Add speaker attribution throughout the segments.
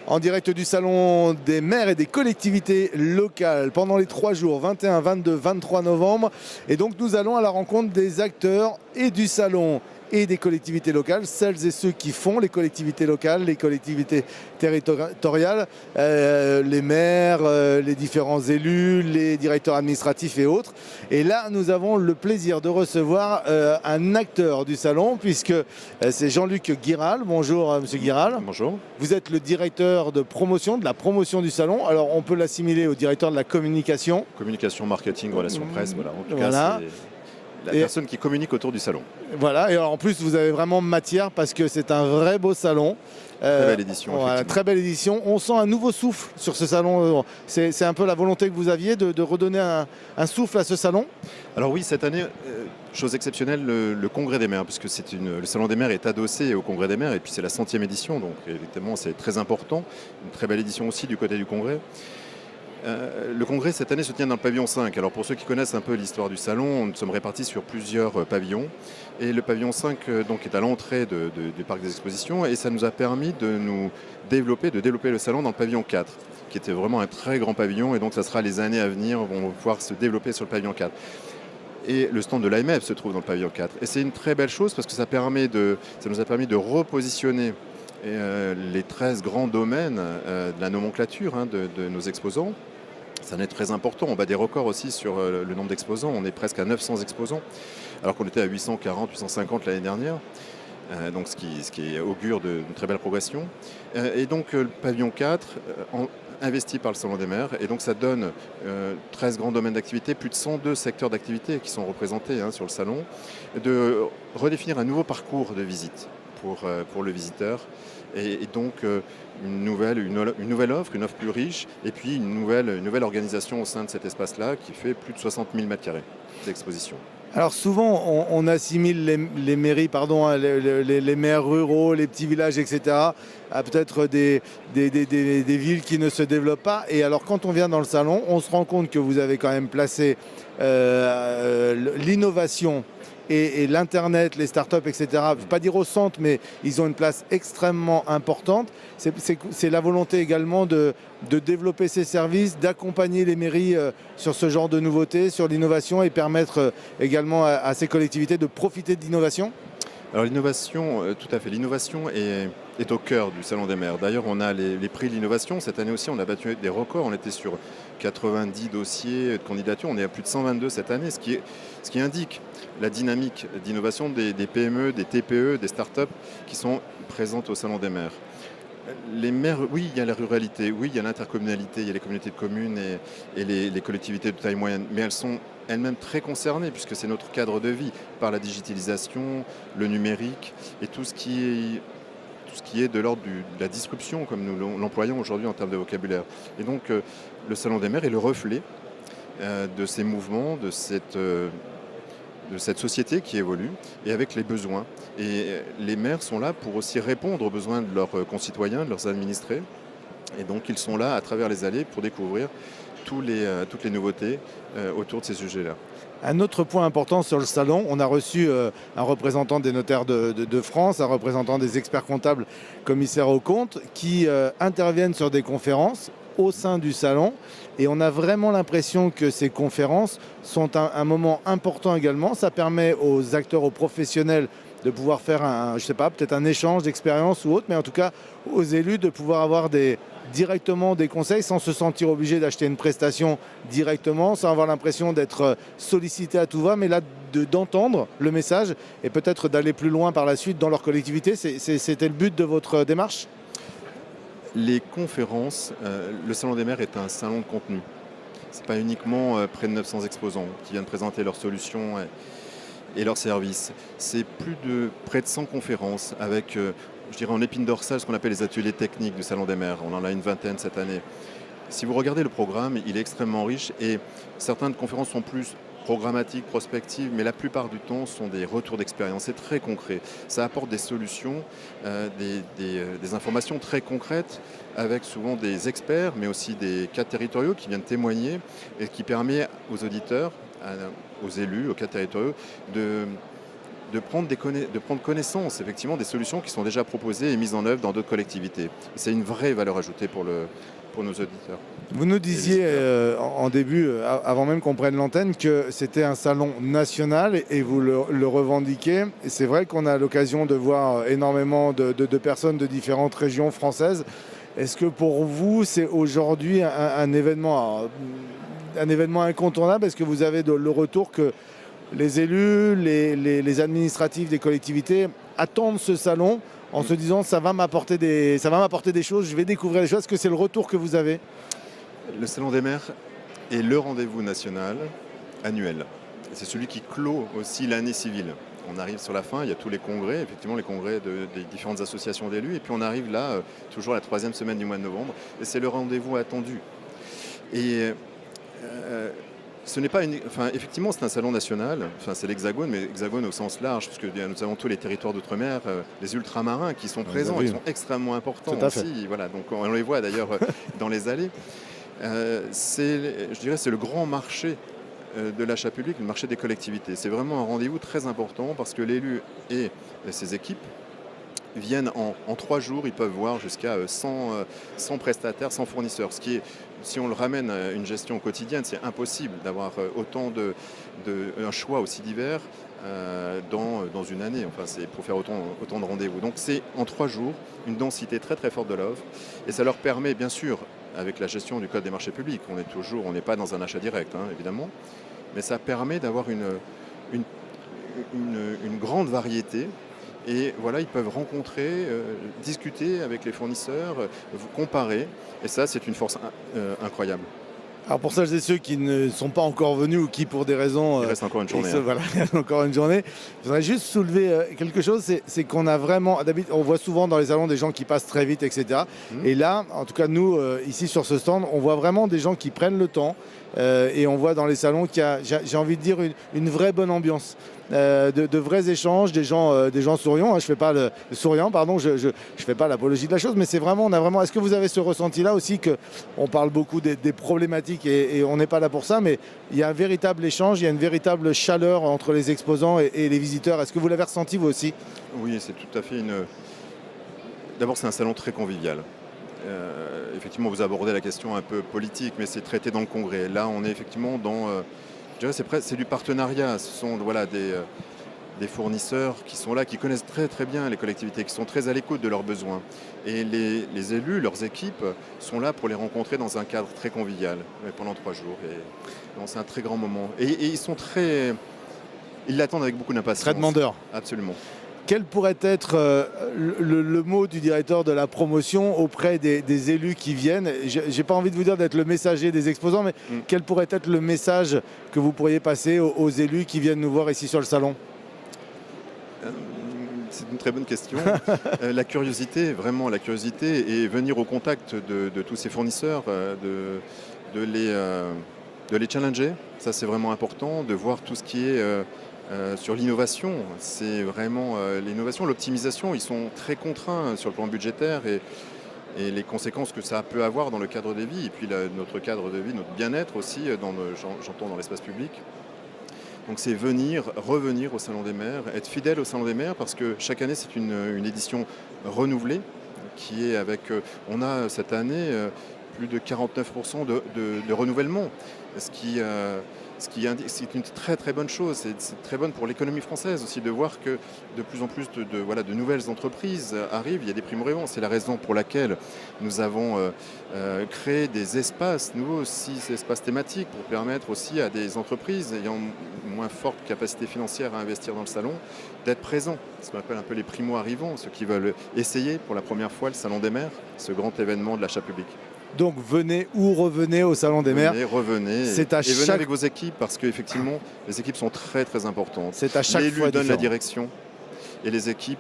Speaker 1: En direct du Salon des maires et des collectivités locales pendant les 3 jours, 21, 22, 23 novembre. Et donc nous allons à la rencontre des acteurs et du Salon et des collectivités locales, celles et ceux qui font les collectivités locales, les collectivités territoriales, les maires, les différents élus, les directeurs administratifs et autres. Et là, nous avons le plaisir de recevoir un acteur du Salon, puisque c'est Jean-Luc Guiral. Bonjour, Monsieur Guiral.
Speaker 2: Bonjour.
Speaker 1: Vous êtes le directeur de la promotion du Salon. Alors, on peut l'assimiler au directeur de la communication.
Speaker 2: Communication, marketing, relations presse, voilà. En tout
Speaker 1: Voilà.
Speaker 2: cas, c'est la personne qui communique autour du salon.
Speaker 1: Voilà, et alors en plus vous avez vraiment matière parce que c'est un vrai beau salon.
Speaker 2: Très belle édition.
Speaker 1: Voilà, très belle édition. On sent un nouveau souffle sur ce salon. C'est un peu la volonté que vous aviez de redonner un souffle à ce salon.
Speaker 2: Alors oui, cette année, chose exceptionnelle, le Congrès des maires, puisque le Salon des maires est adossé au Congrès des maires, et puis c'est la 100e édition, donc évidemment c'est très important. Une très belle édition aussi du côté du Congrès. Le congrès cette année se tient dans le pavillon 5. Alors pour ceux qui connaissent un peu l'histoire du salon, nous sommes répartis sur plusieurs pavillons. Et le pavillon 5 donc, est à l'entrée du parc des expositions, et ça nous a permis de développer le salon dans le pavillon 4, qui était vraiment un très grand pavillon, et donc ça sera les années à venir, on va pouvoir se développer sur le pavillon 4. Et le stand de l'AMF se trouve dans le pavillon 4. Et c'est une très belle chose parce que ça nous a permis de repositionner les 13 grands domaines de la nomenclature de nos exposants. Ça en est très important. On bat des records aussi sur le nombre d'exposants. On est presque à 900 exposants, alors qu'on était à 840, 850 l'année dernière. Donc ce qui augure d'une très belle progression. Et donc le pavillon 4, investi par le Salon des maires, et donc ça donne 13 grands domaines d'activité, plus de 102 secteurs d'activité qui sont représentés sur le salon, de redéfinir un nouveau parcours de visite pour le visiteur, et donc une nouvelle offre, une offre plus riche, et puis une nouvelle organisation au sein de cet espace-là qui fait plus de 60 000 m² d'exposition.
Speaker 1: Alors souvent, on assimile les mairies, les maires ruraux, les petits villages, etc., à peut-être des villes qui ne se développent pas. Et alors quand on vient dans le salon, on se rend compte que vous avez quand même placé l'innovation et l'Internet, les startups, etc., je ne veux pas dire au centre, mais ils ont une place extrêmement importante. C'est la volonté également de développer ces services, d'accompagner les mairies sur ce genre de nouveautés, sur l'innovation, et permettre également à ces collectivités de profiter de l'innovation.
Speaker 2: Alors l'innovation, tout à fait. L'innovation est au cœur du Salon des maires. D'ailleurs, on a les prix de l'innovation. Cette année aussi, on a battu des records. On était sur 90 dossiers de candidature. On est à plus de 122 cette année, ce qui indique la dynamique d'innovation des PME, des TPE, des startups qui sont présentes au Salon des maires. Les maires, oui, il y a la ruralité, oui, il y a l'intercommunalité, il y a les communautés de communes et les collectivités de taille moyenne, mais elles sont elles-mêmes très concernées puisque c'est notre cadre de vie par la digitalisation, le numérique et tout ce qui est de l'ordre de la disruption comme nous l'employons aujourd'hui en termes de vocabulaire. Et donc le Salon des maires est le reflet de ces mouvements, de cette société qui évolue et avec les besoins. Et les maires sont là pour aussi répondre aux besoins de leurs concitoyens, de leurs administrés. Et donc ils sont là à travers les allées pour découvrir toutes les nouveautés autour de ces sujets-là.
Speaker 1: Un autre point important sur le salon, on a reçu un représentant des notaires de France, un représentant des experts comptables commissaires aux comptes qui interviennent sur des conférences au sein du salon, et on a vraiment l'impression que ces conférences sont un moment important également. Ça permet aux acteurs, aux professionnels de pouvoir faire peut-être un échange d'expérience ou autre, mais en tout cas aux élus de pouvoir avoir directement des conseils sans se sentir obligé d'acheter une prestation directement, sans avoir l'impression d'être sollicité à tout va, mais là d'entendre le message et peut-être d'aller plus loin par la suite dans leur collectivité. C'était le but de votre démarche ?
Speaker 2: Les conférences, le Salon des maires est un salon de contenu. Ce n'est pas uniquement près de 900 exposants qui viennent présenter leurs solutions et leurs services. C'est près de 100 conférences avec, je dirais en épine dorsale, ce qu'on appelle les ateliers techniques du Salon des maires. On en a une vingtaine cette année. Si vous regardez le programme, il est extrêmement riche et certaines conférences sont plus programmatiques, prospectives, mais la plupart du temps sont des retours d'expérience. C'est très concret. Ça apporte des solutions, des informations très concrètes avec souvent des experts, mais aussi des cadres territoriaux qui viennent témoigner et qui permet aux auditeurs, aux élus, aux cadres territoriaux de prendre connaissance effectivement des solutions qui sont déjà proposées et mises en œuvre dans d'autres collectivités. C'est une vraie valeur ajoutée pour nos auditeurs.
Speaker 1: Vous nous disiez en début, avant même qu'on prenne l'antenne, que c'était un salon national et vous le revendiquez. Et c'est vrai qu'on a l'occasion de voir énormément de personnes de différentes régions françaises. Est-ce que pour vous, c'est aujourd'hui un événement incontournable? Est-ce que vous avez le retour que les élus, les administratifs des collectivités attendent ce salon en se disant ça va m'apporter des choses, je vais découvrir des choses? Est-ce que c'est le retour que vous avez?
Speaker 2: Le Salon des maires est le rendez-vous national annuel. C'est celui qui clôt aussi l'année civile. On arrive sur la fin, il y a tous les congrès, effectivement les congrès des différentes associations d'élus, et puis on arrive là, toujours la 3e semaine du mois de novembre, et c'est le rendez-vous attendu. Et ce n'est pas effectivement, c'est un salon national, c'est l'Hexagone, mais Hexagone au sens large, parce que nous avons tous les territoires d'outre-mer, les ultramarins qui sont présents, ils sont extrêmement importants aussi. Voilà, donc on les voit d'ailleurs dans les allées. Je dirais c'est le grand marché de l'achat public, le marché des collectivités. C'est vraiment un rendez-vous très important parce que l'élu et ses équipes viennent en 3 jours, ils peuvent voir jusqu'à 100 prestataires, 100 fournisseurs. Ce qui est, si on le ramène à une gestion quotidienne, c'est impossible d'avoir un choix aussi divers dans une année. Enfin, c'est pour faire autant de rendez-vous. Donc c'est en 3 jours une densité très très forte de l'offre et ça leur permet bien sûr, avec la gestion du code des marchés publics, on n'est pas dans un achat direct évidemment, mais ça permet d'avoir une grande variété. Et voilà, ils peuvent rencontrer, discuter avec les fournisseurs, comparer. Et ça, c'est une force incroyable.
Speaker 1: Alors pour celles et ceux qui ne sont pas encore venus ou qui pour des raisons...
Speaker 2: Il reste encore une journée.
Speaker 1: Voilà, il reste encore une journée. Je voudrais juste soulever quelque chose, c'est qu'on a vraiment... D'habitude, on voit souvent dans les salons des gens qui passent très vite, etc. Et là, en tout cas nous, ici sur ce stand, on voit vraiment des gens qui prennent le temps. Et on voit dans les salons qu'il y a, j'ai envie de dire, une vraie bonne ambiance. De vrais échanges, des gens souriants. Je fais pas je fais pas l'apologie de la chose, mais c'est vraiment, on a vraiment. Est-ce que vous avez ce ressenti-là aussi que on parle beaucoup des problématiques et on n'est pas là pour ça, mais il y a un véritable échange, il y a une véritable chaleur entre les exposants et les visiteurs. Est-ce que vous l'avez ressenti vous aussi?
Speaker 2: Oui, c'est tout à fait D'abord, c'est un salon très convivial. Effectivement, vous abordez la question un peu politique, mais c'est traité dans le congrès. Là, on est effectivement dans... je dirais c'est du partenariat. Ce sont des fournisseurs qui sont là, qui connaissent très très bien les collectivités, qui sont très à l'écoute de leurs besoins. Et les élus, leurs équipes, sont là pour les rencontrer dans un cadre très convivial pendant 3 jours. Et c'est un très grand moment. Et ils l'attendent avec beaucoup d'impatience.
Speaker 1: Très demandeurs.
Speaker 2: Absolument.
Speaker 1: Quel pourrait être le mot du directeur de la promotion auprès des élus qui viennent? J'ai pas envie de vous dire d'être le messager des exposants, mais quel pourrait être le message que vous pourriez passer aux élus qui viennent nous voir ici sur le salon?
Speaker 2: C'est une très bonne question. La curiosité, vraiment la curiosité, et venir au contact de tous ces fournisseurs, de les challenger, ça c'est vraiment important, de voir tout ce qui est... sur l'innovation, c'est vraiment l'innovation, l'optimisation, ils sont très contraints sur le plan budgétaire et les conséquences que ça peut avoir dans le cadre de vie et puis notre cadre de vie, notre bien-être aussi, j'entends dans l'espace public. Donc c'est revenir au Salon des maires, être fidèle au Salon des maires parce que chaque année c'est une édition renouvelée qui est on a cette année plus de 49% de renouvellement, c'est une très très bonne chose, c'est très bonne pour l'économie française aussi de voir que de plus en plus de nouvelles entreprises arrivent, il y a des primo-arrivants. C'est la raison pour laquelle nous avons créé des espaces nouveaux aussi, ces espaces thématiques pour permettre aussi à des entreprises ayant moins forte capacité financière à investir dans le salon d'être présents. Ce qu'on appelle un peu les primo-arrivants, ceux qui veulent essayer pour la première fois le Salon des maires, ce grand événement de l'achat public.
Speaker 1: Donc venez ou revenez au Salon des maires.
Speaker 2: Revenez. Venez avec vos équipes parce qu'effectivement, les équipes sont très très importantes.
Speaker 1: C'est à chaque fois
Speaker 2: l'élu donne la direction et les équipes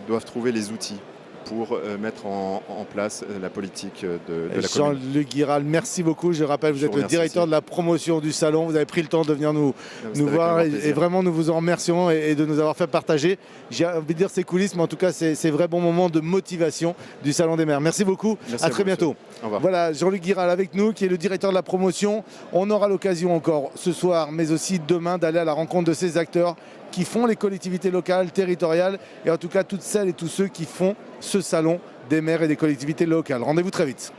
Speaker 2: doivent trouver les outils pour mettre en place la politique de la commune.
Speaker 1: Jean-Luc Guiral, merci beaucoup. Je rappelle, vous êtes le directeur de la promotion du salon. Vous avez pris le temps de venir nous voir et vraiment nous vous en remercions et de nous avoir fait partager. J'ai envie de dire ces coulisses, mais en tout cas, c'est vrai bon moment de motivation du Salon des maires. Merci beaucoup.
Speaker 2: Merci
Speaker 1: à très bientôt.
Speaker 2: Au revoir.
Speaker 1: Voilà, Jean-Luc Guiral avec nous, qui est le directeur de la promotion. On aura l'occasion encore ce soir, mais aussi demain, d'aller à la rencontre de ces acteurs qui font les collectivités locales, territoriales, et en tout cas toutes celles et tous ceux qui font ce salon des maires et des collectivités locales. Rendez-vous très vite.